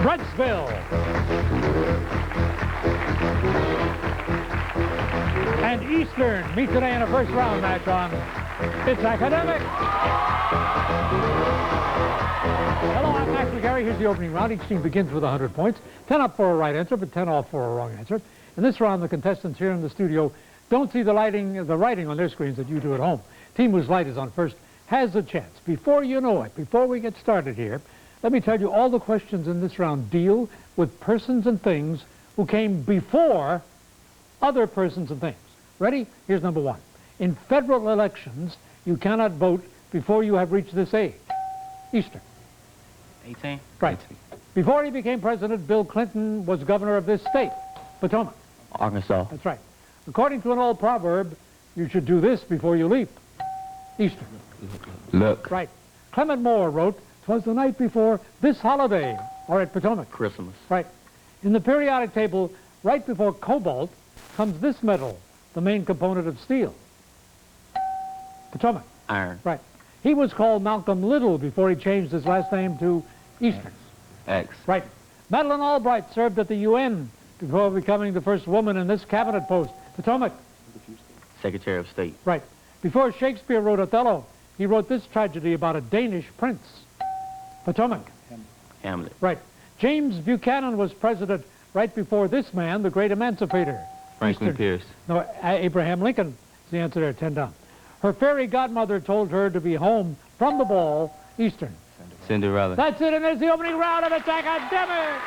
Brentsville. And Eastern meet today in a first-round match on It's Academic. Hello, I'm Mac McGarry. Here's the opening round. Each team begins with 100 points. 10 up for a right answer, but 10 off for a wrong answer. In this round, the contestants here in the studio don't see the writing on their screens that you do at home. Team whose light is on first has a chance. Before you know it, before we get started here, let me tell you all the questions in this round deal with persons and things who came before other persons and things. Ready? Here's number one. In federal elections, you cannot vote before you have reached this age. Eastern. 18? Right. 18. Before he became president, Bill Clinton was governor of this state. Potomac. Arkansas. That's right. According to an old proverb, you should do this before you leap. Eastern. Look. Right. Clement Moore wrote, "'Twas the night before this holiday," or at Potomac. Christmas. Right. In the periodic table, right before cobalt, comes this metal, the main component of steel. Potomac. Iron. Right. He was called Malcolm Little before he changed his last name to Eastern. X. Right. Madeleine Albright served at the UN before becoming the first woman in this cabinet post. Potomac. Secretary of State. Right. Before Shakespeare wrote Othello, he wrote this tragedy about a Danish prince. Potomac. Hamlet. Right. James Buchanan was president right before this man, the great emancipator. Franklin Eastern. Pierce. No, Abraham Lincoln is the answer there, 10 down. Her fairy godmother told her to be home from the ball, Eastern. Cinderella. That's it, and there's the opening round of It's Academic.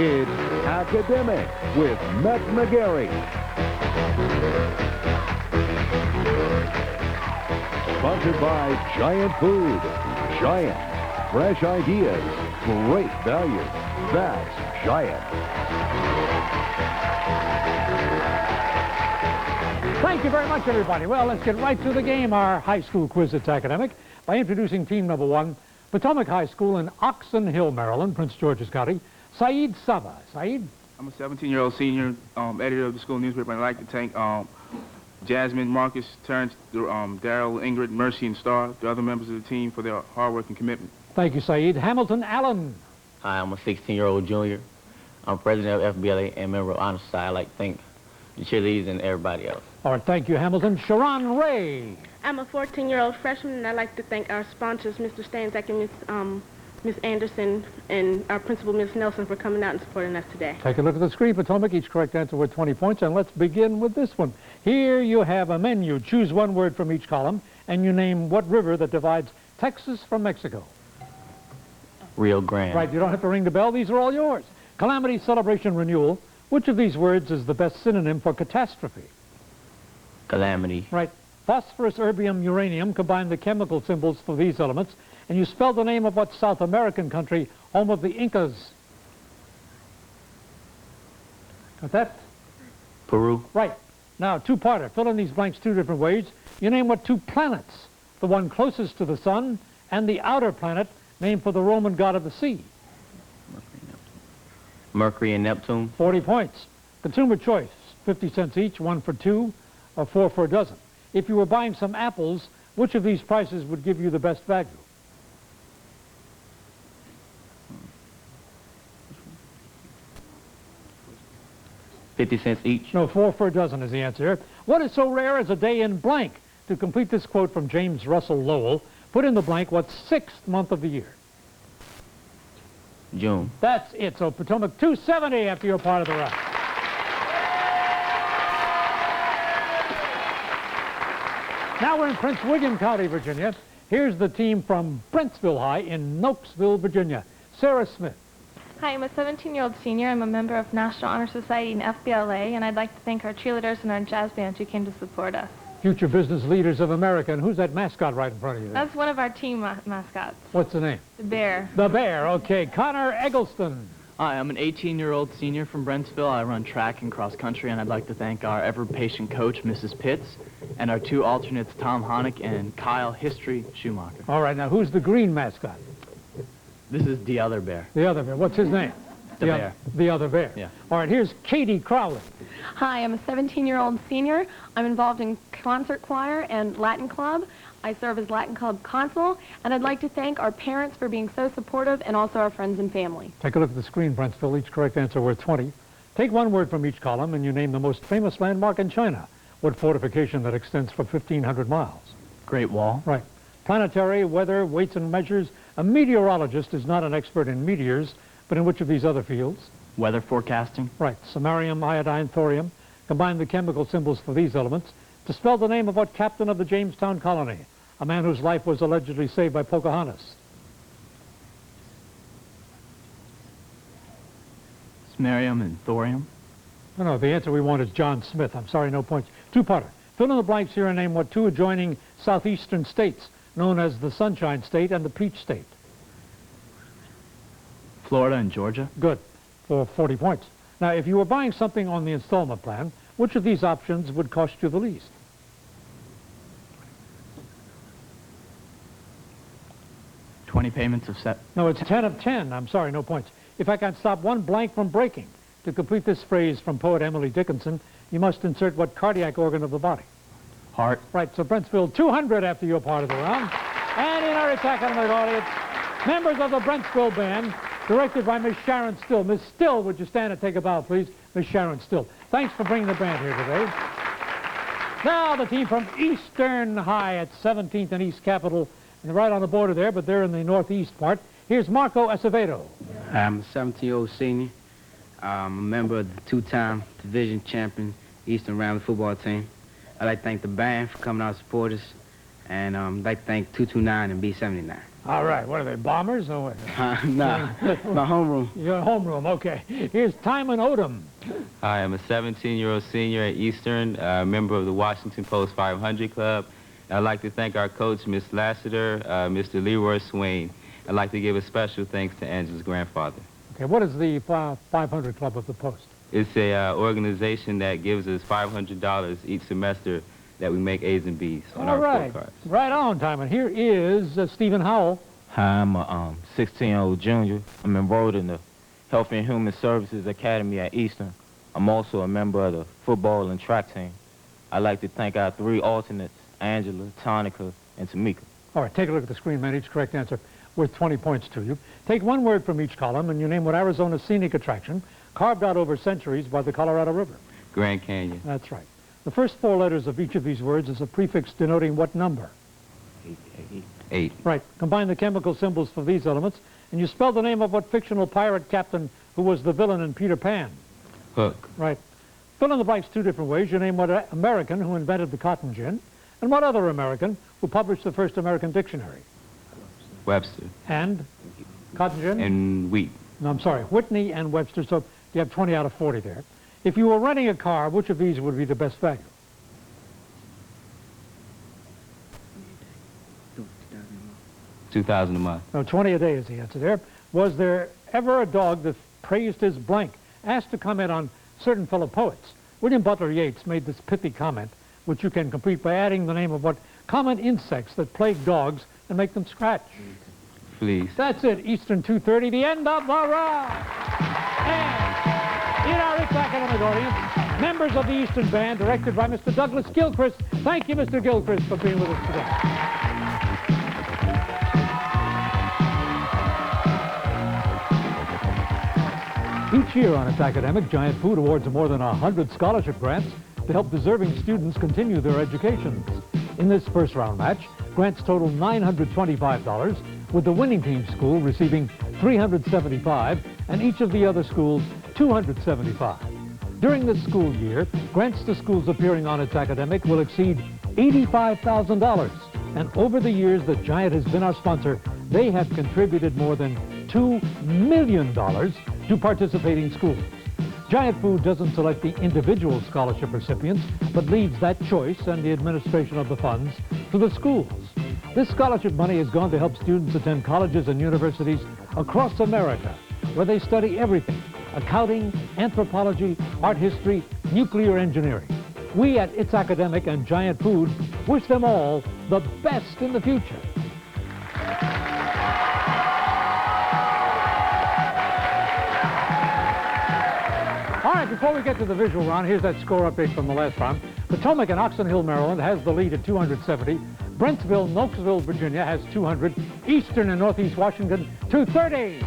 It's Academic with Mac McGarry. Sponsored by Giant Food. Giant. Fresh ideas. Great value. That's Giant. Thank you very much, everybody. Well, let's get right to the game, our high school quiz. It's Academic, by introducing team number one, Potomac High School in Oxon Hill, Maryland, Prince George's County, Saeed Saba. Saeed? I'm a 17-year-old senior editor of the school newspaper, and I'd like to thank Jasmine, Marcus, Terrence, Daryl, Ingrid, Mercy, and Star, the other members of the team, for their hard work and commitment. Thank you, Saeed. Hamilton Allen. Hi, I'm a 16-year-old junior. I'm president of FBLA and member of Honor Society. I'd like to thank the cheerleaders and everybody else. All right, thank you, Hamilton. Sharon Ray. I'm a 14-year-old freshman, and I'd like to thank our sponsors, Mr. Stanzak and Miss Anderson, and our principal, Miss Nelson, for coming out and supporting us today. Take a look at the screen, Potomac. Each correct answer worth 20 points, and let's begin with this one. Here you have a menu. Choose one word from each column, and you name what river that divides Texas from Mexico. Rio Grande. Right, you don't have to ring the bell. These are all yours. Calamity, celebration, renewal. Which of these words is the best synonym for catastrophe? Calamity. Right. Phosphorus, erbium, uranium combine the chemical symbols for these elements, and you spell the name of what South American country, home of the Incas? Got that? Peru. Right. Now, two-parter. Fill in these blanks two different ways. You name what two planets, the one closest to the sun and the outer planet, named for the Roman god of the sea. Mercury and Neptune. 40 points. Consumer choice, 50 cents each, 1 for 2, or 4 for a dozen. If you were buying some apples, which of these prices would give you the best value? $50 each. No, 4 for a dozen is the answer. What is so rare as a day in blank? To complete this quote from James Russell Lowell, put in the blank what's 6th month of the year. June. That's it. So Potomac 270 after you're part of the round. Now we're in Prince William County, Virginia. Here's the team from Brentsville High in Nokesville, Virginia. Sarah Smith. Hi, I'm a 17-year-old senior. I'm a member of National Honor Society and FBLA, and I'd like to thank our cheerleaders and our jazz bands who came to support us. Future business leaders of America. And who's that mascot right in front of you there? That's one of our team mascots. What's the name? The bear. The Bear. Okay. Connor Eggleston. Hi, I'm an 18-year-old senior from Brentsville. I run track and cross country, and I'd like to thank our ever-patient coach, Mrs. Pitts, and our two alternates, Tom Honick and Kyle History Schumacher. All right. Now, who's the green mascot? This is the other bear. The other bear. What's his name? The bear. The other bear. Yeah. All right, here's Katie Crowley. Hi, I'm a 17-year-old senior. I'm involved in concert choir and Latin club. I serve as Latin club consul, and I'd like to thank our parents for being so supportive and also our friends and family. Take a look at the screen, Brentsville. Each correct answer worth 20. Take one word from each column and you name the most famous landmark in China. What fortification that extends for 1,500 miles? Great Wall. Right. Planetary, weather, weights and measures. A meteorologist is not an expert in meteors, but in which of these other fields? Weather forecasting. Right. Samarium, iodine, thorium. Combine the chemical symbols for these elements to spell the name of what captain of the Jamestown colony, a man whose life was allegedly saved by Pocahontas. Samarium and thorium. No, the answer we want is John Smith. I'm sorry, no points. Two-parter. Fill in the blanks here and name what two adjoining southeastern states known as the Sunshine State and the Peach State. Florida and Georgia. Good, for 40 points. Now, if you were buying something on the installment plan, which of these options would cost you the least? 20 payments of set. No, it's 10 of 10. I'm sorry, no points. If I can stop one blank from breaking, to complete this phrase from poet Emily Dickinson, you must insert what cardiac organ of the body? Heart. Right, so Brentsville 200 after your part of the round. And in our attack on the audience, members of the Brentsville Band, directed by Miss Sharon Still. Miss Still, would you stand and take a bow, please? Miss Sharon Still. Thanks for bringing the band here today. Now the team from Eastern High at 17th and East Capitol, and right on the border there, but they're in the northeast part. Here's Marco Acevedo. I'm a 17-year-old senior. I'm a member of the two-time division champion Eastern Ramblers football team. I'd like to thank the band for coming out to support us, and I'd like to thank 229 and B79. All right, what are they, bombers or what? Nah, my homeroom. Your homeroom, okay. Here's Timon Odom. Hi, I'm a 17-year-old senior at Eastern, member of the Washington Post 500 Club. I'd like to thank our coach, Miss Lassiter, Mr. Leroy Swain. I'd like to give a special thanks to Angela's grandfather. Okay, what is the 500 Club of the Post? It's a organization that gives us $500 each semester that we make A's and B's on our report cards. Right on, Timon. Here is Stephen Howell. Hi, I'm a 16-year-old junior. I'm enrolled in the Health and Human Services Academy at Eastern. I'm also a member of the football and track team. I'd like to thank our three alternates, Angela, Tonica, and Tamika. All right, take a look at the screen, man. Each correct answer worth 20 points to you. Take one word from each column and you name what Arizona's scenic attraction carved out over centuries by the Colorado River. Grand Canyon. That's right. The first four letters of each of these words is a prefix denoting what number? 8. Right. Combine the chemical symbols for these elements and you spell the name of what fictional pirate captain who was the villain in Peter Pan? Hook. Right. Fill in the blanks two different ways. You name what American who invented the cotton gin and what other American who published the first American dictionary? Webster. And cotton gin? And wheat. No, I'm sorry, Whitney and Webster, so you have 20 out of 40 there. If you were renting a car, which of these would be the best value? $2,000 a month. No, 20 a day is the answer there. Was there ever a dog that praised his blank? Asked to comment on certain fellow poets. William Butler Yeats made this pithy comment, which you can complete by adding the name of what common insects that plague dogs and make them scratch. Please. That's it, Eastern 230, the end of the round. And in our academic audience, members of the Eastern Band, directed by Mr. Douglas Gilchrist. Thank you, Mr. Gilchrist, for being with us today. Each year on its academic, Giant Food awards more than 100 scholarship grants to help deserving students continue their educations. In this first round match, grants total $925, with the winning team school receiving $375 and each of the other schools $275. During this school year, grants to schools appearing on its academic will exceed $85,000. And over the years that Giant has been our sponsor, they have contributed more than $2 million to participating schools. Giant Food doesn't select the individual scholarship recipients, but leaves that choice and the administration of the funds to the schools. This scholarship money has gone to help students attend colleges and universities across America, where they study everything: accounting, anthropology, art history, nuclear engineering. We at It's Academic and Giant Food wish them all the best in the future. right, before we get to the visual round, here's that score update from the last round. Potomac and Oxon Hill, Maryland has the lead at 270. Brentsville, Nokesville, Virginia has 200. Eastern and Northeast Washington, 230.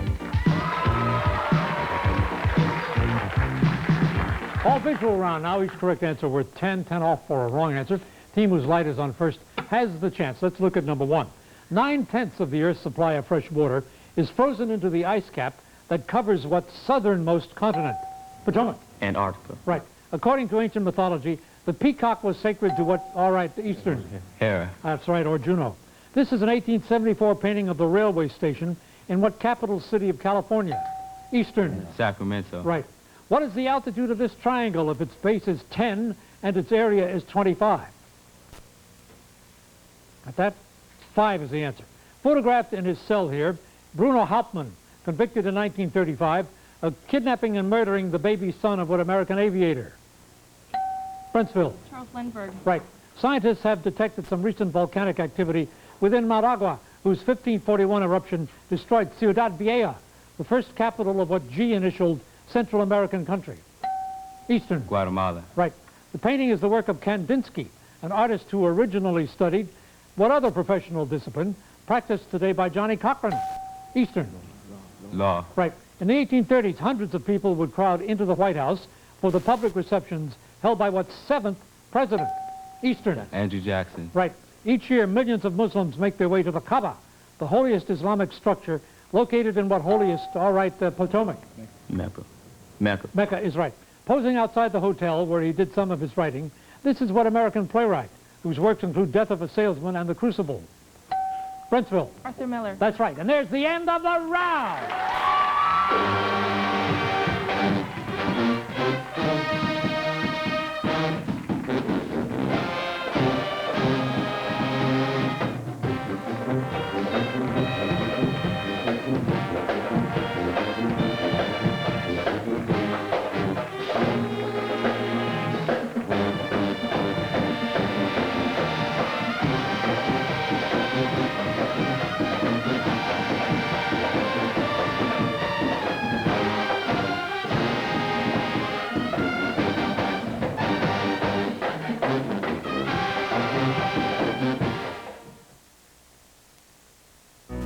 All visual round now, each correct answer worth 10, 10 off for a wrong answer. Team whose light is on first has the chance. Let's look at number 1. 9/10 of the Earth's supply of fresh water is frozen into the ice cap that covers what southernmost continent? Potomac. Antarctica. Right. According to ancient mythology, the peacock was sacred to what? All right, the Eastern. Hera. That's right, or Juno. This is an 1874 painting of the railway station in what capital city of California? Eastern. Sacramento. Right. What is the altitude of this triangle if its base is 10 and its area is 25? Got that? 5 is the answer. Photographed in his cell here, Bruno Hauptmann, convicted in 1935 of kidnapping and murdering the baby son of what American aviator? Brentsville. Charles Lindbergh. Right. Scientists have detected some recent volcanic activity within Mount Agua, whose 1541 eruption destroyed Ciudad Vieja, the first capital of what G-initialed Central American country? Eastern. Guatemala. Right. The painting is the work of Kandinsky, an artist who originally studied what other professional discipline practiced today by Johnny Cochran? Eastern. Law. Right. In the 1830s, hundreds of people would crowd into the White House for the public receptions held by what 7th president? Eastern. Andrew Jackson. Right. Each year, millions of Muslims make their way to the Kaaba, the holiest Islamic structure located in what holiest? All right, Potomac. Mecca. Mecca. Mecca is right. Posing outside the hotel where he did some of his writing, this is what American playwright, whose works include Death of a Salesman and The Crucible? Brentsville. Arthur Miller. That's right. And there's the end of the round.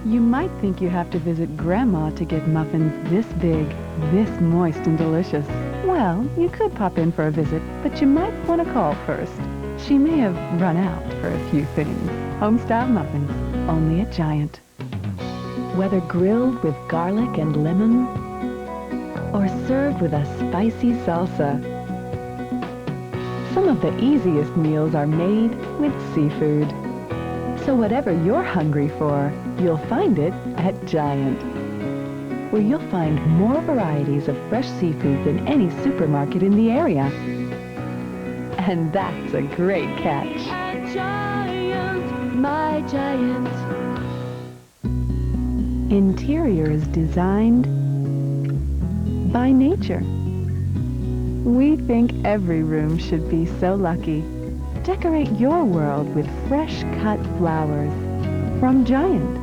You might think you have to visit Grandma to get muffins this big, this moist and delicious. Well, you could pop in for a visit, but you might want to call first. She may have run out for a few things. Home-style muffins, only at Giant. Whether grilled with garlic and lemon, or served with a spicy salsa, some of the easiest meals are made with seafood. So whatever you're hungry for, you'll find it at Giant, where you'll find more varieties of fresh seafood than any supermarket in the area. And that's a great catch. At Giant, my Giant. Interiors designed by nature. We think every room should be so lucky. Decorate your world with fresh cut flowers from Giant.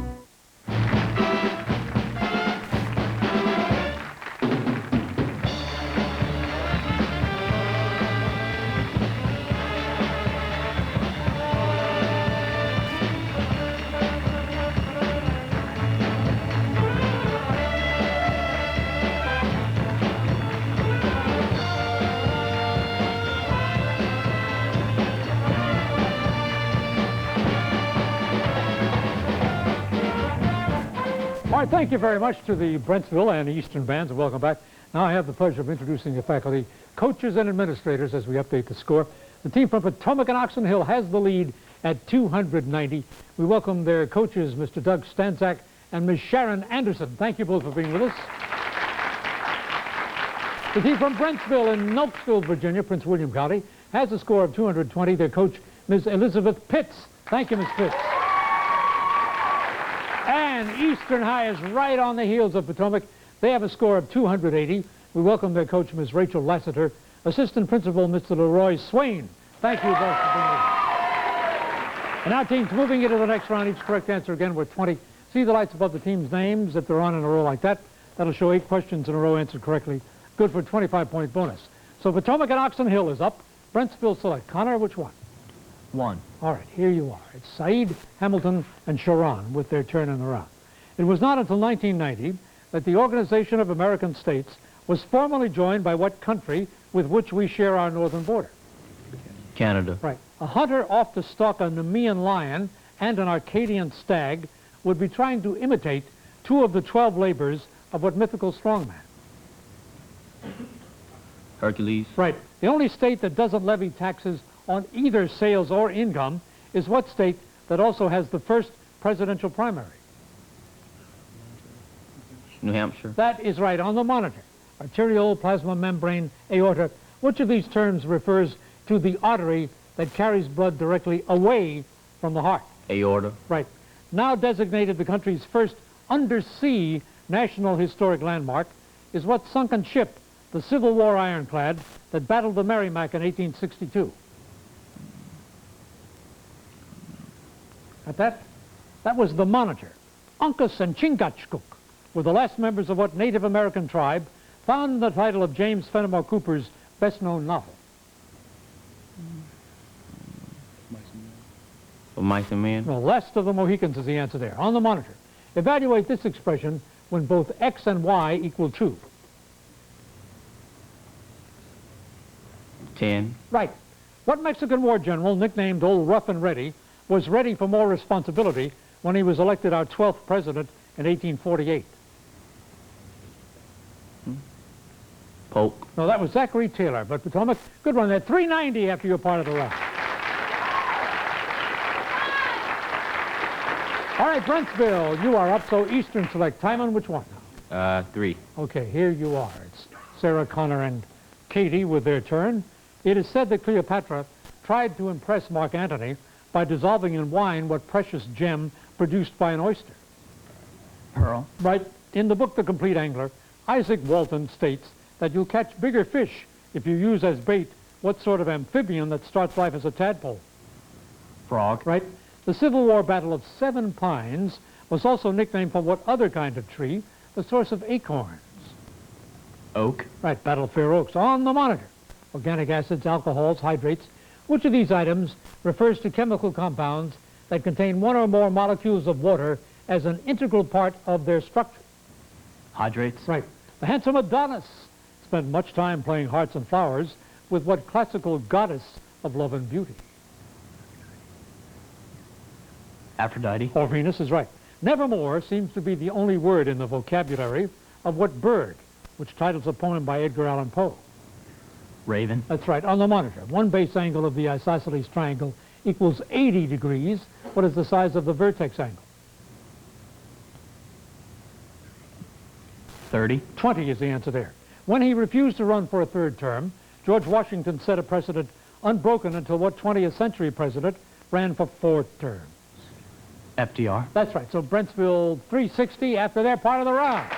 All right, thank you very much to the Brentsville and Eastern bands, and welcome back. Now I have the pleasure of introducing the faculty, coaches, and administrators as we update the score. The team from Potomac and Oxon Hill has the lead at 290. We welcome their coaches, Mr. Doug Stanzak and Ms. Sharon Anderson. Thank you both for being with us. The team from Brentsville in Nokesville, Virginia, Prince William County, has a score of 220. Their coach, Ms. Elizabeth Pitts. Thank you, Ms. Pitts. And Eastern High is right on the heels of Potomac. They have a score of 280. We welcome their coach, Ms. Rachel Lassiter, assistant principal, Mr. Leroy Swain. Thank you both for being with us. And now, teams, moving into the next round, each correct answer again worth 20. See the lights above the team's names if they're on in a row like that. That'll show 8 questions in a row answered correctly. Good for a 25-point bonus. So Potomac and Oxon Hill is up. Brentsville select. Connor, which one? 1. All right, here you are. It's Said, Hamilton, and Sharon with their turn in the round. It was not until 1990 that the Organization of American States was formally joined by what country with which we share our northern border? Canada. Right. A hunter off to stalk a Nemean lion and an Arcadian stag would be trying to imitate 2 of the 12 labors of what mythical strongman? Hercules. Right. The only state that doesn't levy taxes on either sales or income is what state that also has the first presidential primary? New Hampshire. That is right. On the monitor. Arterial, plasma membrane, aorta. Which of these terms refers to the artery that carries blood directly away from the heart? Aorta. Right. Now designated the country's first undersea National Historic Landmark is what sunken ship, the Civil War ironclad that battled the Merrimack in 1862. At that was the Monitor. Uncas and Chingachgook were the last members of what Native American tribe found the title of James Fenimore Cooper's best-known novel? Mice and Men. The Last of the Mohicans is the answer there. On the monitor, evaluate this expression when both X and Y equal 2. 10. Right. What Mexican war general, nicknamed Old Rough and Ready, was ready for more responsibility when he was elected our 12th president in 1848? Polk. No, that was Zachary Taylor, but Potomac, good one there. 390 after you're part of the round. All right, Brentsville, you are up, so Eastern select. Timon, which one? 3. Okay, here you are. It's Sarah, Connor, and Katie with their turn. It is said that Cleopatra tried to impress Mark Antony by dissolving in wine what precious gem produced by an oyster. Pearl. Right. In the book The Complete Angler, Isaac Walton states that you'll catch bigger fish if you use as bait what sort of amphibian that starts life as a tadpole. Frog. Right. The Civil War Battle of Seven Pines was also nicknamed for what other kind of tree? The source of acorns. Oak. Right, Battle of Fair Oaks. On the monitor, organic acids, alcohols, hydrates. Which of these items refers to chemical compounds that contain one or more molecules of water as an integral part of their structure? Hydrates. Right. The handsome Adonis spent much time playing hearts and flowers with what classical goddess of love and beauty? Aphrodite. Or Venus is right. Nevermore seems to be the only word in the vocabulary of what bird, which titles a poem by Edgar Allan Poe? Raven. That's right. On the monitor, one base angle of the isosceles triangle equals 80 degrees. What is the size of the vertex angle? 30. 20 is the answer there. When he refused to run for a third term, George Washington set a precedent unbroken until what 20th century president ran for 4 terms? FDR. That's right. So Brentsville 360 after their part of the round.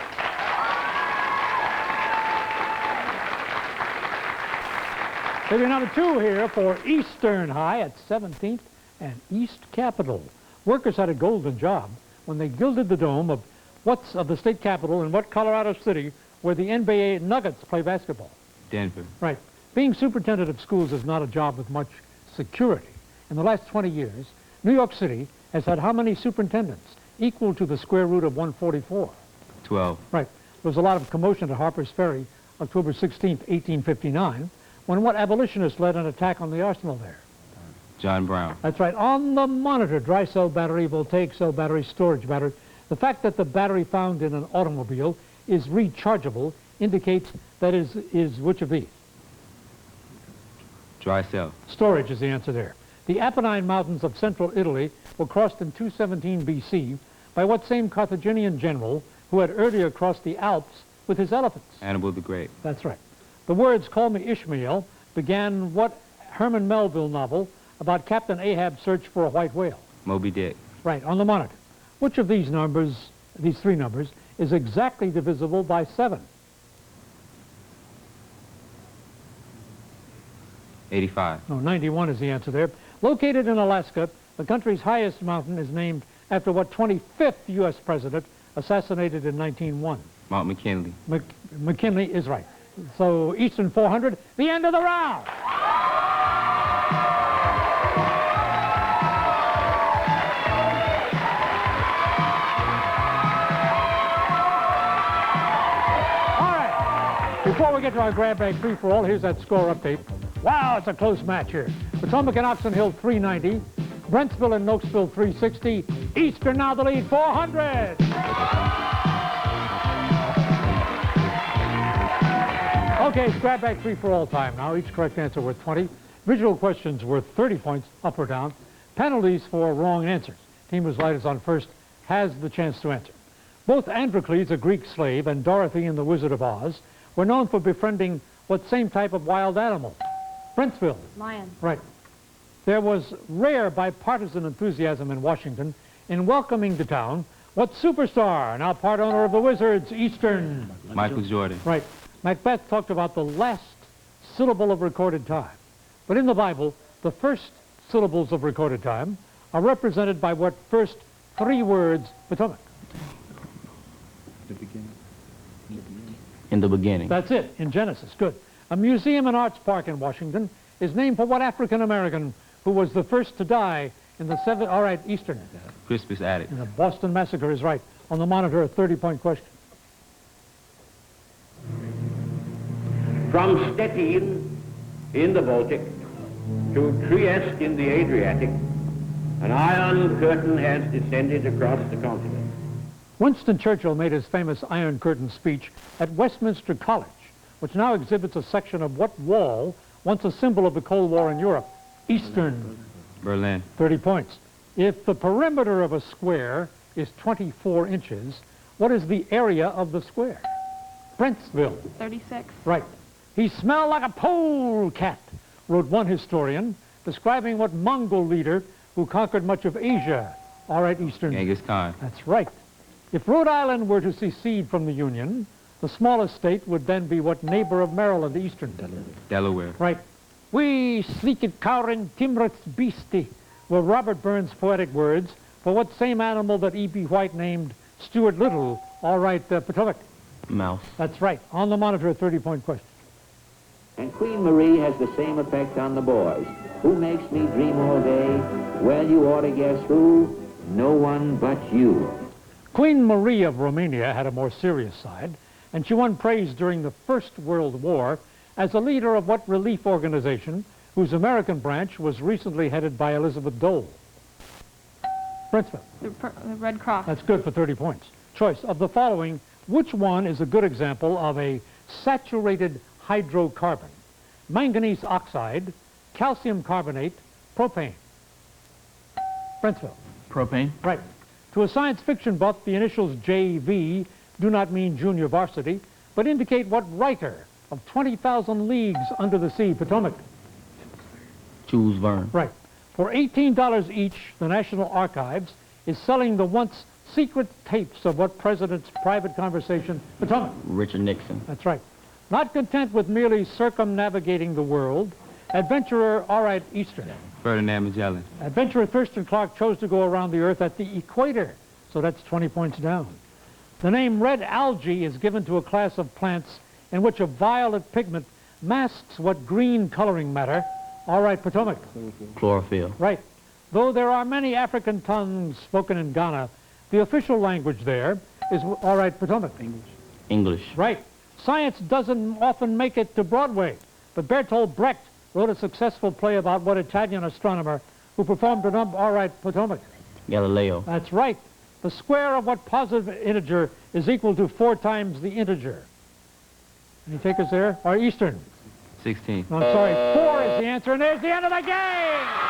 Figure number 2 here for Eastern High at 17th and East Capitol. Workers had a golden job when they gilded the dome of the state capitol in what Colorado city where the NBA Nuggets play basketball? Denver. Right. Being superintendent of schools is not a job with much security. In the last 20 years, New York City has had how many superintendents? Equal to the square root of 144. 12. Right. There was a lot of commotion at Harper's Ferry, October 16th, 1859, when what abolitionist led an attack on the arsenal there? John Brown. That's right. On the monitor, dry cell battery, voltaic cell battery, storage battery. The fact that the battery found in an automobile is rechargeable indicates that is which of these? Dry cell. Storage is the answer there. The Apennine Mountains of central Italy were crossed in 217 BC by what same Carthaginian general who had earlier crossed the Alps with his elephants? Hannibal the Great. That's right. The words "Call Me Ishmael" began what Herman Melville novel about Captain Ahab's search for a white whale? Moby Dick. Right, on the monitor. Which of these numbers, these 3 numbers, is exactly divisible by 7? 85. No, 91 is the answer there. Located in Alaska, the country's highest mountain is named after what 25th U.S. president assassinated in 1901? Mount McKinley. McKinley is right. So Eastern 400, the end of the round. Before we get to our grab bag free-for-all, here's that score update. Wow, it's a close match here. Potomac and Oxon Hill 390, Brentsville and Nokesville 360, Eastern now the lead 400. Okay, it's grab bag free-for-all time now. Each correct answer worth 20. Visual questions worth 30 points, up or down. Penalties for wrong answers. Team whose light is on first has the chance to enter. Both Androcles, a Greek slave, and Dorothy in The Wizard of Oz were known for befriending what same type of wild animal? Brentsville. Lion. Right. There was rare bipartisan enthusiasm in Washington in welcoming to town what superstar, now part owner of the Wizards, Eastern? Michael Jordan. Right. Macbeth talked about the last syllable of recorded time. But in the Bible, the first syllables of recorded time are represented by what first three words, Potomac? The beginning. In the beginning. That's it, in Genesis. Good. A museum and arts park in Washington is named for what African-American who was the first to die in the all right, Eastern. Crispus Attucks. And the Boston Massacre is right. On the monitor, a 30-point question. From Stettin in the Baltic to Trieste in the Adriatic, an iron curtain has descended across the continent. Winston Churchill made his famous Iron Curtain speech at Westminster College, which now exhibits a section of what wall, once a symbol of the Cold War in Europe? Eastern. Berlin. 30 points. If the perimeter of a square is 24 inches, what is the area of the square? Brentsville. 36. Right. He smelled like a polecat, wrote one historian, describing what Mongol leader who conquered much of Asia. All right, Eastern. Genghis Khan. That's right. If Rhode Island were to secede from the Union, the smallest state would then be what neighbor of Maryland, Eastern? Delaware. Right. We sleeked cowrin timrets beastie were Robert Burns' poetic words for what same animal that E.B. White named Stuart Little? All right, Potomac. Mouse. That's right. On the monitor, a 30-point question. And Queen Marie has the same effect on the boys. Who makes me dream all day? Well, you ought to guess who? No one but you. Queen Marie of Romania had a more serious side, and she won praise during the First World War as a leader of what relief organization whose American branch was recently headed by Elizabeth Dole? Brentsville. The Red Cross. That's good for 30 points. Choice of the following, which one is a good example of a saturated hydrocarbon? Manganese oxide, calcium carbonate, propane. Brentsville. Propane. Right. To a science fiction buff, the initials JV do not mean junior varsity, but indicate what writer of 20,000 Leagues Under the Sea, Potomac? Jules Verne. Right. For $18 each, the National Archives is selling the once secret tapes of what president's private conversation, Potomac? Richard Nixon. That's right. Not content with merely circumnavigating the world, adventurer, all right, Eastern. Ferdinand Magellan. Adventurer Thurston Clark chose to go around the Earth at the equator, so that's 20 points down. The name red algae is given to a class of plants in which a violet pigment masks what green coloring matter. All right, Potomac. Chlorophyll. Right. Though there are many African tongues spoken in Ghana, the official language there is, all right, Potomac. English. Right. Science doesn't often make it to Broadway, but Bertolt Brecht wrote a successful play about what Italian astronomer who performed a number, all right, Potomac. Galileo. That's right. The square of what positive integer is equal to 4 times the integer? Any takers there? Or Eastern? 16. No, I'm sorry. 4 is the answer, and there's the end of the game!